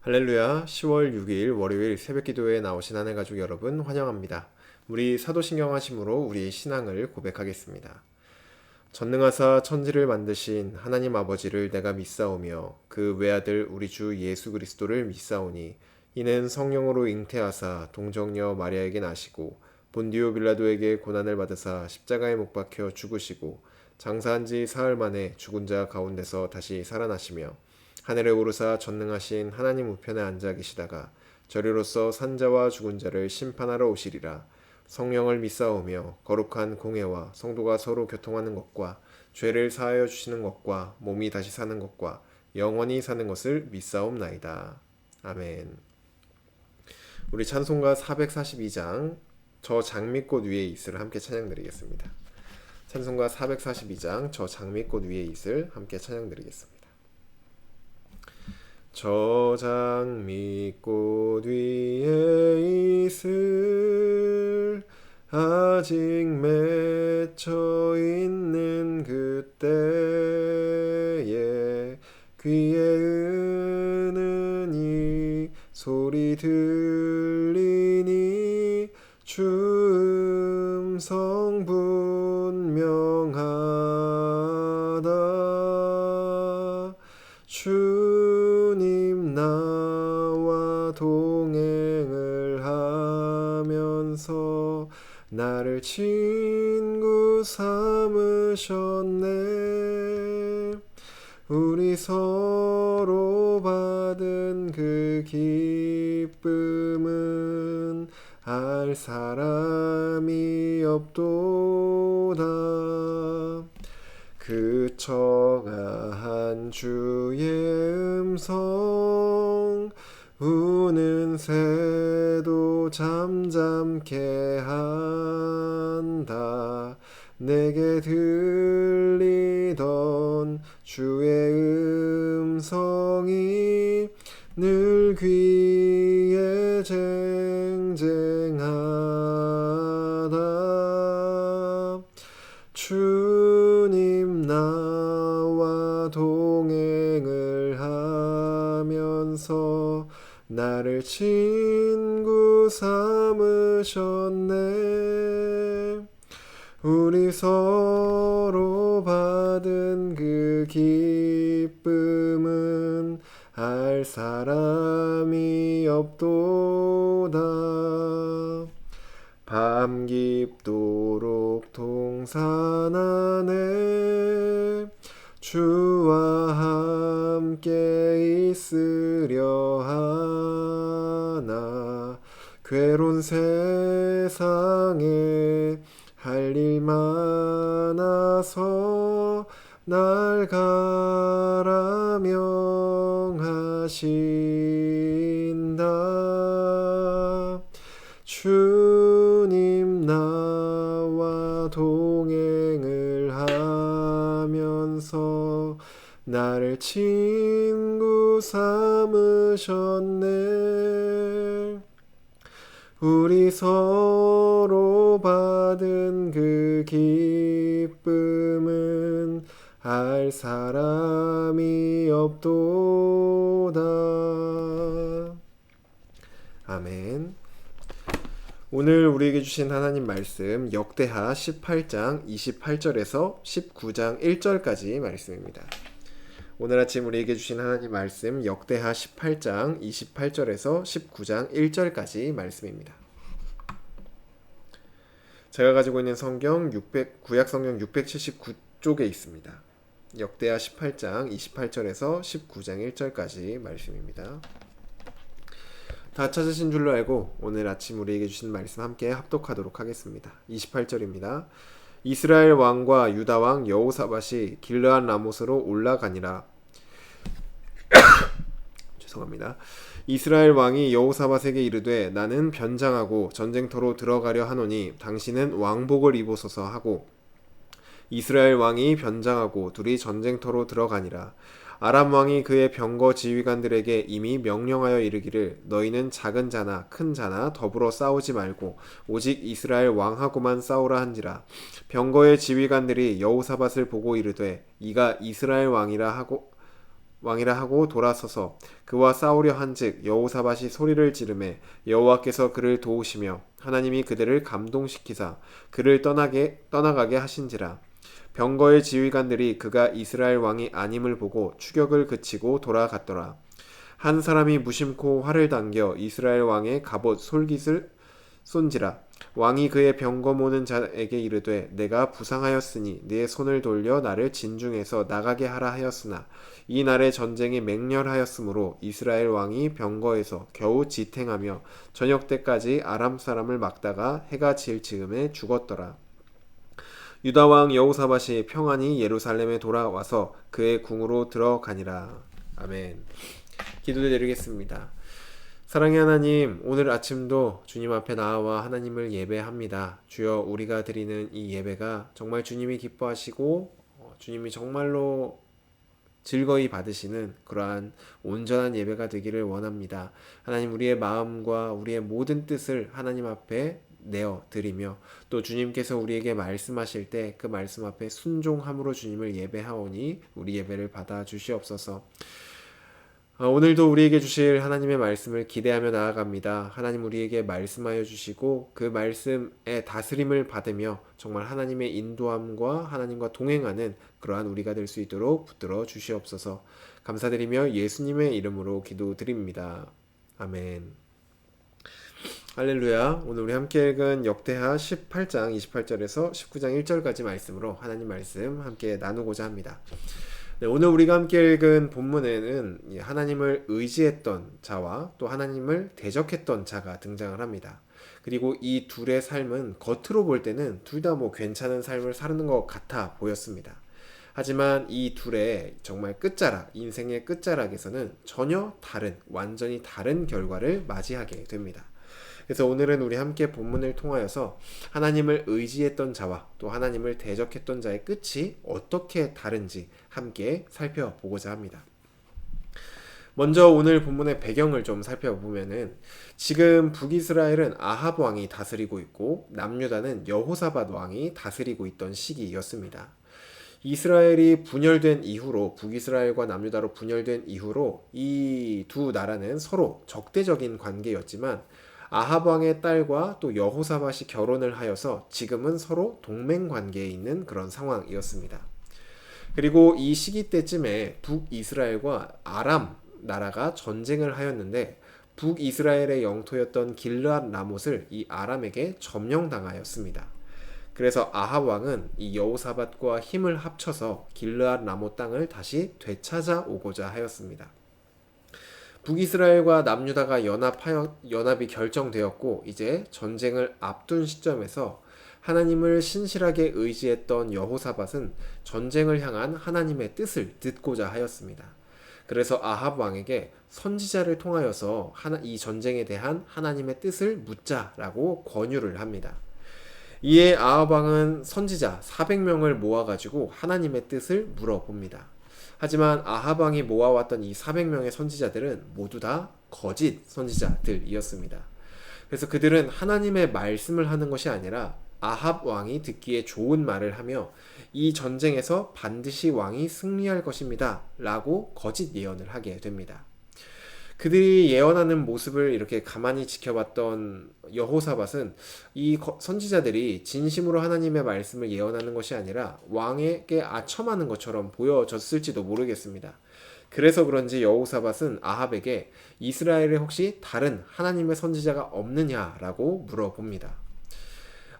할렐루야, 10월 6일 월요일 새벽기도에 나오신 하늘 가족 여러분 환영합니다. 우리 사도신경 하심으로 우리의 신앙을 고백하겠습니다. 전능하사 천지를 만드신 하나님 아버지를 내가 믿사오며 그 외아들 우리 주 예수 그리스도를 믿사오니 이는 성령으로 잉태하사 동정녀 마리아에게 나시고 본디오 빌라도에게 고난을 받으사 십자가에 못 박혀 죽으시고 장사한 지 사흘 만에 죽은 자 가운데서 다시 살아나시며 하늘에 오르사 전능하신 하나님 우편에 앉아 계시다가 저리로서 산자와 죽은 자를 심판하러 오시리라. 성령을 믿사오며 거룩한 공회와 성도가 서로 교통하는 것과 죄를 사하여 주시는 것과 몸이 다시 사는 것과 영원히 사는 것을 믿사옵나이다. 아멘. 우리 찬송가 442장 저 장미꽃 위에 있을 함께 찬양드리겠습니다. 찬송가 442장 저 장미꽃 위에 있을 함께 찬양드리겠습니다. 저 장미꽃 위에 있을 아직 맺혀 있는 그때에 귀에 은은히 소리 들리니 주 음성 분명하다. 주님 나와 동행을 하면서 나를 친구 삼으셨네. 우리 서로 받은 그 기쁨은 알 사람이 없도다. 그 청아한 주의 음성 우는 새도 잠잠케 한다. 내게 들리던 주의 음성이 늘 귀에 쟁쟁하다. 주님 나와 동행을 하면서 나를 친구 삼으셨네. 우리 서로 받은 그 기쁨은 알 사람이 없도다. 밤 깊도록 동산 안에 주와 함께 있으려 하나. 괴로운 세상에 할 일 많아서 날 가라 명하신다. 주님 나와 동행을 하면서 나를 친구 삼으셨네. 우리 서로 받은 그 기쁨은 알 사람이 없도다. 아멘. 오늘 우리에게 주신 하나님 말씀 역대하 18장 28절에서 19장 1절까지 말씀입니다. 오늘 아침 우리에게 주신 하나님 말씀 역대하 18장 28절에서 19장 1절까지 말씀입니다. 제가 가지고 있는 성경 구약 성경 679쪽에 있습니다. 역대하 18장 28절에서 19장 1절까지 말씀입니다. 다 찾으신 줄로 알고 오늘 아침 우리에게 주신 말씀 함께 합독하도록 하겠습니다. 28절입니다. 이스라엘 왕과 유다 왕 여호사밧이 길르앗 라못으로 올라가니라. 죄송합니다. 이스라엘 왕이 여호사밧에게 이르되 나는 변장하고 전쟁터로 들어가려 하노니 당신은 왕복을 입으소서 하고 이스라엘 왕이 변장하고 둘이 전쟁터로 들어가니라. 아람 왕이 그의 병거 지휘관들에게 이미 명령하여 이르기를 너희는 작은 자나 큰 자나 더불어 싸우지 말고 오직 이스라엘 왕하고만 싸우라 한지라. 병거의 지휘관들이 여호사밧을 보고 이르되 이가 이스라엘 왕이라 하고 왕이라 하고 돌아서서 그와 싸우려 한즉 여호사밧이 소리를 지르매 여호와께서 그를 도우시며 하나님이 그들을 감동시키사 그를 떠나가게 하신지라. 병거의 지휘관들이 그가 이스라엘 왕이 아님을 보고 추격을 그치고 돌아갔더라. 한 사람이 무심코 활을 당겨 이스라엘 왕의 갑옷 솔깃을 쏜지라. 왕이 그의 병거 모는 자에게 이르되 내가 부상하였으니 네 손을 돌려 나를 진중에서 나가게 하라 하였으나 이 날에 전쟁이 맹렬하였으므로 이스라엘 왕이 병거에서 겨우 지탱하며 저녁 때까지 아람 사람을 막다가 해가 질 즈음에 죽었더라. 유다 왕 여호사밧이 평안히 예루살렘에 돌아와서 그의 궁으로 들어가니라. 아멘. 기도드리겠습니다. 사랑의 하나님, 오늘 아침도 주님 앞에 나와 하나님을 예배합니다. 주여, 우리가 드리는 이 예배가 정말 주님이 기뻐하시고 주님이 정말로 즐거이 받으시는 그러한 온전한 예배가 되기를 원합니다. 하나님, 우리의 마음과 우리의 모든 뜻을 하나님 앞에 내어 드리며 또 주님께서 우리에게 말씀하실 때 그 말씀 앞에 순종함으로 주님을 예배하오니 우리 예배를 받아 주시옵소서. 오늘도 우리에게 주실 하나님의 말씀을 기대하며 나아갑니다. 하나님, 우리에게 말씀하여 주시고 그 말씀의 다스림을 받으며 정말 하나님의 인도함과 하나님과 동행하는 그러한 우리가 될 수 있도록 붙들어 주시옵소서. 감사드리며 예수님의 이름으로 기도드립니다. 아멘. 할렐루야. 오늘 우리 함께 읽은 역대하 18장 28절에서 19장 1절까지 말씀으로 하나님 말씀 함께 나누고자 합니다. 네, 오늘 우리가 함께 읽은 본문에는 하나님을 의지했던 자와 또 하나님을 대적했던 자가 등장을 합니다. 그리고 이 둘의 삶은 겉으로 볼 때는 둘 다 괜찮은 삶을 사는 것 같아 보였습니다. 하지만 이 둘의 정말 끝자락, 인생의 끝자락에서는 전혀 다른, 완전히 다른 결과를 맞이하게 됩니다. 그래서 오늘은 우리 함께 본문을 통하여서 하나님을 의지했던 자와 또 하나님을 대적했던 자의 끝이 어떻게 다른지 함께 살펴보고자 합니다. 먼저 오늘 본문의 배경을 좀 살펴보면은 지금 북이스라엘은 아합 왕이 다스리고 있고 남유다는 여호사밧 왕이 다스리고 있던 시기였습니다. 이스라엘이 분열된 이후로 북이스라엘과 남유다로 분열된 이후로 이 두 나라는 서로 적대적인 관계였지만 아합 왕의 딸과 또 여호사밧이 결혼을 하여서 지금은 서로 동맹 관계에 있는 그런 상황이었습니다. 그리고 이 시기 때쯤에 북이스라엘과 아람 나라가 전쟁을 하였는데 북이스라엘의 영토였던 길르앗 라못을 이 아람에게 점령당하였습니다. 그래서 아합 왕은 이 여호사밧과 힘을 합쳐서 길르앗 라못 땅을 다시 되찾아오고자 하였습니다. 북이스라엘과 남유다가 연합이 결정되었고 이제 전쟁을 앞둔 시점에서 하나님을 신실하게 의지했던 여호사밧은 전쟁을 향한 하나님의 뜻을 듣고자 하였습니다. 그래서 아합 왕에게 선지자를 통하여서 이 전쟁에 대한 하나님의 뜻을 묻자라고 권유를 합니다. 이에 아합 왕은 선지자 400명을 모아가지고 하나님의 뜻을 물어봅니다. 하지만 아합 왕이 모아왔던 이 400명의 선지자들은 모두 다 거짓 선지자들이었습니다. 그래서 그들은 하나님의 말씀을 하는 것이 아니라 아합 왕이 듣기에 좋은 말을 하며 이 전쟁에서 반드시 왕이 승리할 것입니다 라고 거짓 예언을 하게 됩니다. 그들이 예언하는 모습을 이렇게 가만히 지켜봤던 여호사밧은 이 선지자들이 진심으로 하나님의 말씀을 예언하는 것이 아니라 왕에게 아첨하는 것처럼 보여졌을지도 모르겠습니다. 그래서 그런지 여호사밧은 아합에게 이스라엘에 혹시 다른 하나님의 선지자가 없느냐라고 물어봅니다.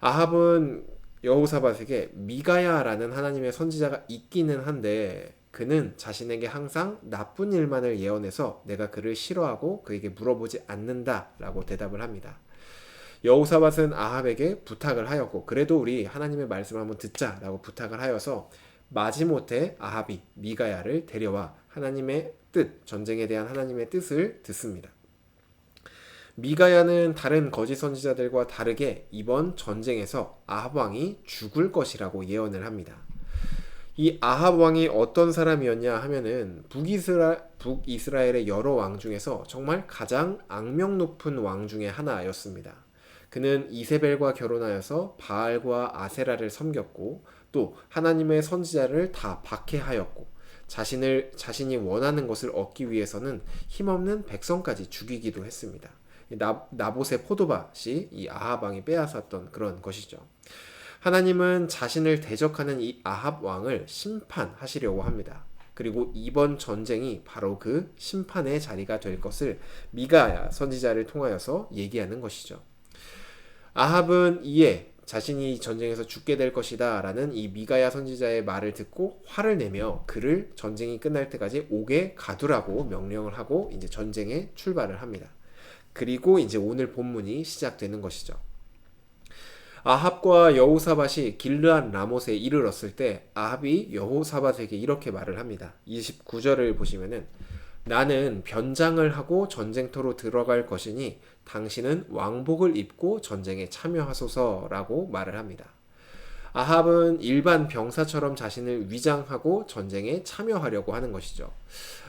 아합은 여호사밧에게 미가야라는 하나님의 선지자가 있기는 한데 그는 자신에게 항상 나쁜 일만을 예언해서 내가 그를 싫어하고 그에게 물어보지 않는다 라고 대답을 합니다. 여호사밧은 아합에게 부탁을 하였고 그래도 우리 하나님의 말씀을 한번 듣자 라고 부탁을 하여서 마지못해 아합이 미가야를 데려와 하나님의 뜻, 전쟁에 대한 하나님의 뜻을 듣습니다. 미가야는 다른 거짓 선지자들과 다르게 이번 전쟁에서 아합 왕이 죽을 것이라고 예언을 합니다. 이 아합 왕이 어떤 사람이었냐 하면은 북이스라엘의 여러 왕 중에서 정말 가장 악명 높은 왕 중에 하나였습니다. 그는 이세벨과 결혼하여서 바알과 아세라를 섬겼고 또 하나님의 선지자를 다 박해하였고 자신이 원하는 것을 얻기 위해서는 힘없는 백성까지 죽이기도 했습니다. 나봇의 포도밭이 이 아합 왕이 빼앗았던 그런 것이죠. 하나님은 자신을 대적하는 이 아합 왕을 심판하시려고 합니다. 그리고 이번 전쟁이 바로 그 심판의 자리가 될 것을 미가야 선지자를 통하여서 얘기하는 것이죠. 아합은 이에 자신이 전쟁에서 죽게 될 것이다 라는 이 미가야 선지자의 말을 듣고 화를 내며 그를 전쟁이 끝날 때까지 옥에 가두라고 명령을 하고 이제 전쟁에 출발을 합니다. 그리고 이제 오늘 본문이 시작되는 것이죠. 아합과 여호사밧이 길르앗 라못에 이르렀을 때 아합이 여호사밧에게 이렇게 말을 합니다. 29절을 보시면은 나는 변장을 하고 전쟁터로 들어갈 것이니 당신은 왕복을 입고 전쟁에 참여하소서라고 말을 합니다. 아합은 일반 병사처럼 자신을 위장하고 전쟁에 참여하려고 하는 것이죠.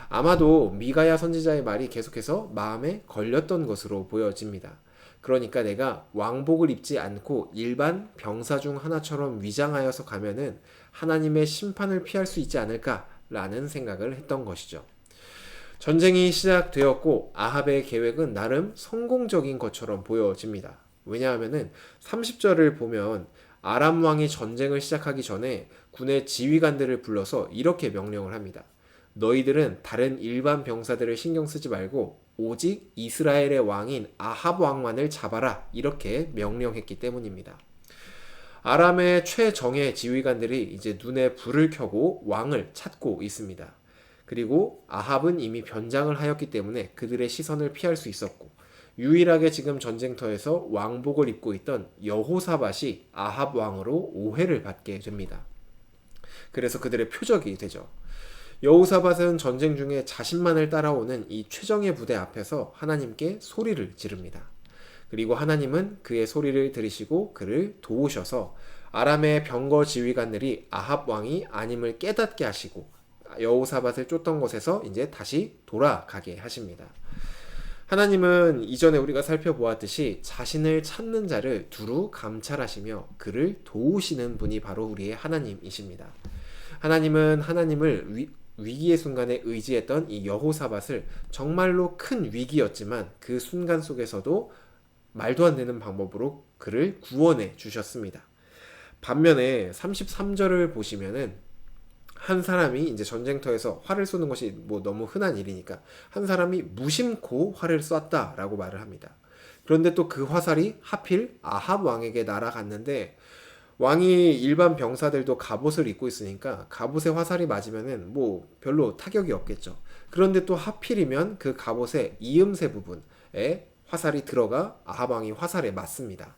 아마도 미가야 선지자의 말이 계속해서 마음에 걸렸던 것으로 보여집니다. 그러니까 내가 왕복을 입지 않고 일반 병사 중 하나처럼 위장하여서 가면은 하나님의 심판을 피할 수 있지 않을까라는 생각을 했던 것이죠. 전쟁이 시작되었고 아합의 계획은 나름 성공적인 것처럼 보여집니다. 왜냐하면은 30절을 보면 아람 왕이 전쟁을 시작하기 전에 군의 지휘관들을 불러서 이렇게 명령을 합니다. 너희들은 다른 일반 병사들을 신경 쓰지 말고 오직 이스라엘의 왕인 아합 왕만을 잡아라 이렇게 명령했기 때문입니다. 아람의 최정예 지휘관들이 이제 눈에 불을 켜고 왕을 찾고 있습니다. 그리고 아합은 이미 변장을 하였기 때문에 그들의 시선을 피할 수 있었고 유일하게 지금 전쟁터에서 왕복을 입고 있던 여호사밧이 아합 왕으로 오해를 받게 됩니다. 그래서 그들의 표적이 되죠. 여호사밧은 전쟁 중에 자신만을 따라오는 이 최정예 부대 앞에서 하나님께 소리를 지릅니다. 그리고 하나님은 그의 소리를 들으시고 그를 도우셔서 아람의 병거 지휘관들이 아합 왕이 아님을 깨닫게 하시고 여호사밧을 쫓던 곳에서 이제 다시 돌아가게 하십니다. 하나님은 이전에 우리가 살펴보았듯이 자신을 찾는 자를 두루 감찰하시며 그를 도우시는 분이 바로 우리의 하나님이십니다. 하나님은 하나님을 위기의 순간에 의지했던 이 여호사밧을 정말로 큰 위기였지만 그 순간 속에서도 말도 안 되는 방법으로 그를 구원해 주셨습니다. 반면에 33절을 보시면은 한 사람이 이제 전쟁터에서 활을 쏘는 것이 뭐 너무 흔한 일이니까 한 사람이 무심코 활을 쐈다라고 말을 합니다. 그런데 또 그 화살이 하필 아합 왕에게 날아갔는데 왕이 일반 병사들도 갑옷을 입고 있으니까 갑옷에 화살이 맞으면은 뭐 별로 타격이 없겠죠. 그런데 또 하필이면 그 갑옷의 이음새 부분에 화살이 들어가 아합 왕이 화살에 맞습니다.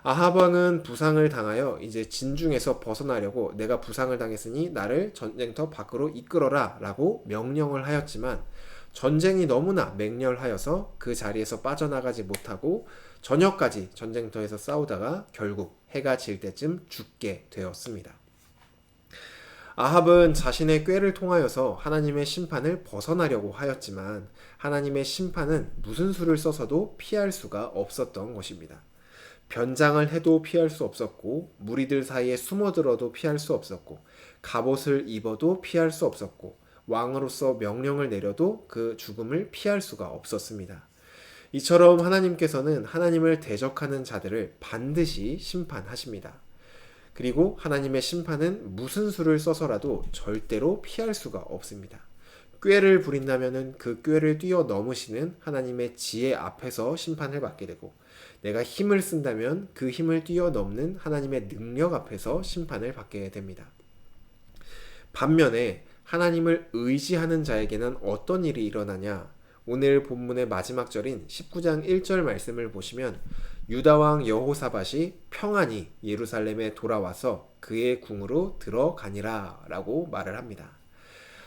아합 왕은 부상을 당하여 이제 진중에서 벗어나려고 내가 부상을 당했으니 나를 전쟁터 밖으로 이끌어라 라고 명령을 하였지만 전쟁이 너무나 맹렬하여서 그 자리에서 빠져나가지 못하고 저녁까지 전쟁터에서 싸우다가 결국 해가 질 때쯤 죽게 되었습니다. 아합은 자신의 꾀를 통하여서 하나님의 심판을 벗어나려고 하였지만 하나님의 심판은 무슨 수를 써서도 피할 수가 없었던 것입니다. 변장을 해도 피할 수 없었고 무리들 사이에 숨어들어도 피할 수 없었고 갑옷을 입어도 피할 수 없었고 왕으로서 명령을 내려도 그 죽음을 피할 수가 없었습니다. 이처럼 하나님께서는 하나님을 대적하는 자들을 반드시 심판하십니다. 그리고 하나님의 심판은 무슨 수를 써서라도 절대로 피할 수가 없습니다. 꾀를 부린다면 그 꾀를 뛰어넘으시는 하나님의 지혜 앞에서 심판을 받게 되고 내가 힘을 쓴다면 그 힘을 뛰어넘는 하나님의 능력 앞에서 심판을 받게 됩니다. 반면에 하나님을 의지하는 자에게는 어떤 일이 일어나냐? 오늘 본문의 마지막 절인 19장 1절 말씀을 보시면 유다왕 여호사밧이 평안히 예루살렘에 돌아와서 그의 궁으로 들어가니라 라고 말을 합니다.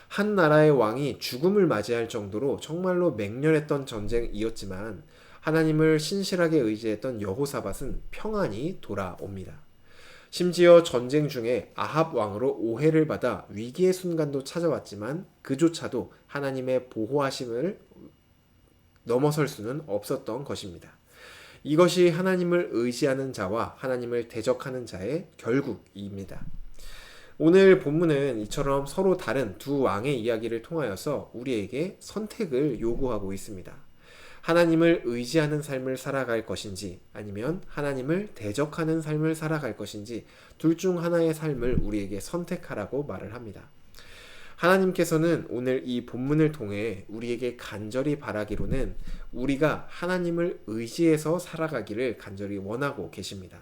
한 나라의 왕이 죽음을 맞이할 정도로 정말로 맹렬했던 전쟁이었지만 하나님을 신실하게 의지했던 여호사밧은 평안히 돌아옵니다. 심지어 전쟁 중에 아합 왕으로 오해를 받아 위기의 순간도 찾아왔지만 그조차도 하나님의 보호하심을 넘어설 수는 없었던 것입니다. 이것이 하나님을 의지하는 자와 하나님을 대적하는 자의 결국입니다. 오늘 본문은 이처럼 서로 다른 두 왕의 이야기를 통하여서 우리에게 선택을 요구하고 있습니다. 하나님을 의지하는 삶을 살아갈 것인지 아니면 하나님을 대적하는 삶을 살아갈 것인지 둘 중 하나의 삶을 우리에게 선택하라고 말을 합니다. 하나님께서는 오늘 이 본문을 통해 우리에게 간절히 바라기로는 우리가 하나님을 의지해서 살아가기를 간절히 원하고 계십니다.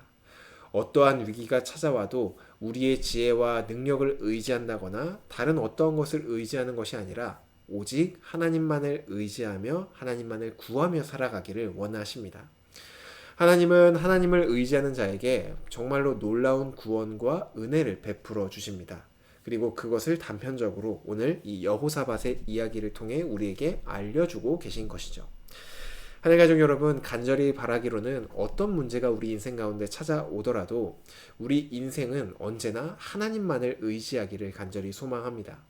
어떠한 위기가 찾아와도 우리의 지혜와 능력을 의지한다거나 다른 어떠한 것을 의지하는 것이 아니라 오직 하나님만을 의지하며 하나님만을 구하며 살아가기를 원하십니다. 하나님은 하나님을 의지하는 자에게 정말로 놀라운 구원과 은혜를 베풀어 주십니다. 그리고 그것을 단편적으로 오늘 이 여호사밧의 이야기를 통해 우리에게 알려주고 계신 것이죠. 하늘가족 여러분, 간절히 바라기로는 어떤 문제가 우리 인생 가운데 찾아오더라도 우리 인생은 언제나 하나님만을 의지하기를 간절히 소망합니다.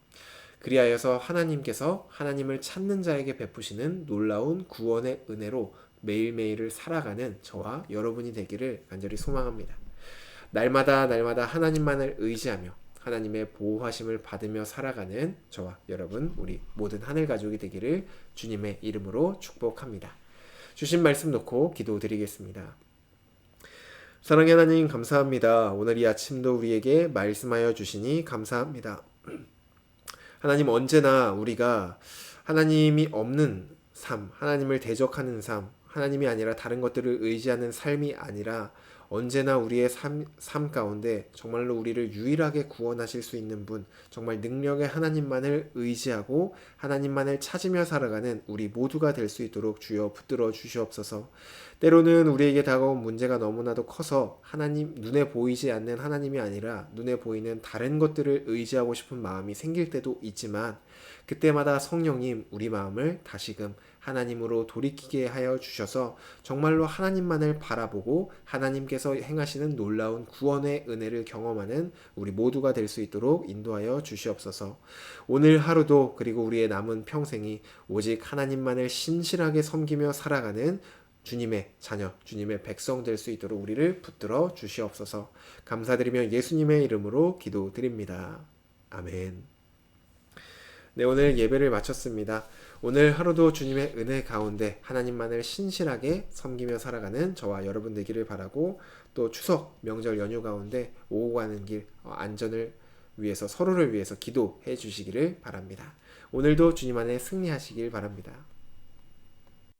그리하여서 하나님께서 하나님을 찾는 자에게 베푸시는 놀라운 구원의 은혜로 매일매일을 살아가는 저와 여러분이 되기를 간절히 소망합니다. 날마다 하나님만을 의지하며 하나님의 보호하심을 받으며 살아가는 저와 여러분, 우리 모든 하늘 가족이 되기를 주님의 이름으로 축복합니다. 주신 말씀 놓고 기도드리겠습니다. 사랑의 하나님, 감사합니다. 오늘 이 아침도 우리에게 말씀하여 주시니 감사합니다. 하나님, 언제나 우리가 하나님이 없는 삶, 하나님을 대적하는 삶, 하나님이 아니라 다른 것들을 의지하는 삶이 아니라 언제나 우리의 삶 가운데 정말로 우리를 유일하게 구원하실 수 있는 분, 정말 능력의 하나님만을 의지하고 하나님만을 찾으며 살아가는 우리 모두가 될 수 있도록 주여 붙들어 주시옵소서. 때로는 우리에게 다가온 문제가 너무나도 커서 하나님, 눈에 보이지 않는 하나님이 아니라 눈에 보이는 다른 것들을 의지하고 싶은 마음이 생길 때도 있지만 그때마다 성령님, 우리 마음을 다시금 하나님으로 돌이키게 하여 주셔서 정말로 하나님만을 바라보고 하나님께서 행하시는 놀라운 구원의 은혜를 경험하는 우리 모두가 될 수 있도록 인도하여 주시옵소서. 오늘 하루도 그리고 우리의 남은 평생이 오직 하나님만을 신실하게 섬기며 살아가는 주님의 자녀, 주님의 백성 될 수 있도록 우리를 붙들어 주시옵소서. 감사드리며 예수님의 이름으로 기도드립니다. 아멘. 네, 오늘 예배를 마쳤습니다. 오늘 하루도 주님의 은혜 가운데 하나님만을 신실하게 섬기며 살아가는 저와 여러분 되기를 바라고, 또 추석 명절 연휴 가운데 오고 가는 길 안전을 위해서 서로를 위해서 기도해 주시기를 바랍니다. 오늘도 주님 안에 승리하시길 바랍니다.